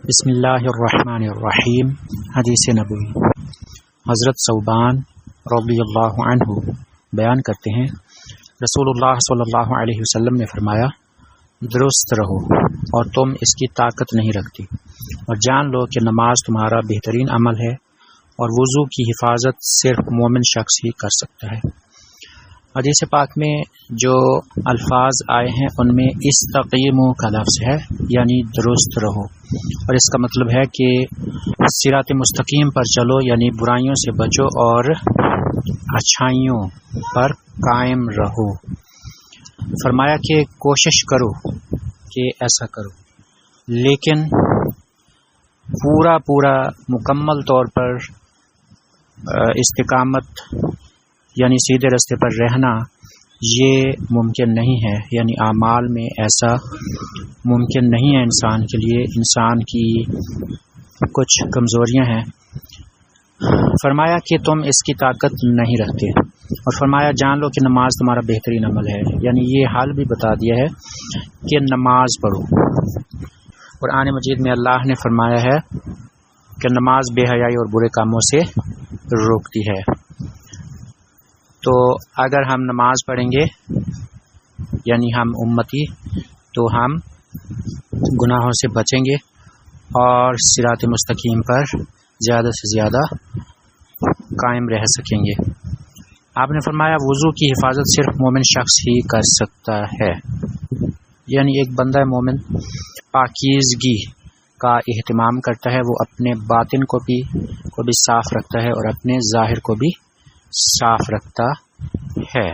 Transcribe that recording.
بسم اللہ الرحمن الرحیم۔ حدیث نبوی حضرت ثوبان رضی اللہ عنہ بیان کرتے ہیں، رسول اللہ صلی اللہ علیہ وسلم نے فرمایا، درست رہو اور تم اس کی طاقت نہیں رکھتی، اور جان لو کہ نماز تمہارا بہترین عمل ہے اور وضو کی حفاظت صرف مومن شخص ہی کر سکتا ہے۔ حدیث پاک میں جو الفاظ آئے ہیں ان میں استقیموا کا لفظ ہے، یعنی درست رہو، اور اس کا مطلب ہے کہ صراط مستقیم پر چلو، یعنی برائیوں سے بچو اور اچھائیوں پر قائم رہو۔ فرمایا کہ کوشش کرو کہ ایسا کرو، لیکن پورا مکمل طور پر استقامت یعنی سیدھے راستے پر رہنا یہ ممکن نہیں ہے، یعنی اعمال میں ایسا ممکن نہیں ہے انسان کے لیے، انسان کی کچھ کمزوریاں ہیں۔ فرمایا کہ تم اس کی طاقت نہیں رکھتے، اور فرمایا جان لو کہ نماز تمہارا بہترین عمل ہے، یعنی یہ حال بھی بتا دیا ہے کہ نماز پڑھو۔ قرآن مجید میں اللہ نے فرمایا ہے کہ نماز بے حیائی اور برے کاموں سے روکتی ہے۔ تو اگر ہم نماز پڑھیں گے یعنی ہم امتی، تو ہم گناہوں سے بچیں گے اور صراط مستقیم پر زیادہ سے زیادہ قائم رہ سکیں گے۔ آپ نے فرمایا وضو کی حفاظت صرف مومن شخص ہی کر سکتا ہے، یعنی ایک بندہ مومن پاکیزگی کا اہتمام کرتا ہے، وہ اپنے باطن کو بھی صاف رکھتا ہے اور اپنے ظاہر کو بھی صاف رکھتا ہے۔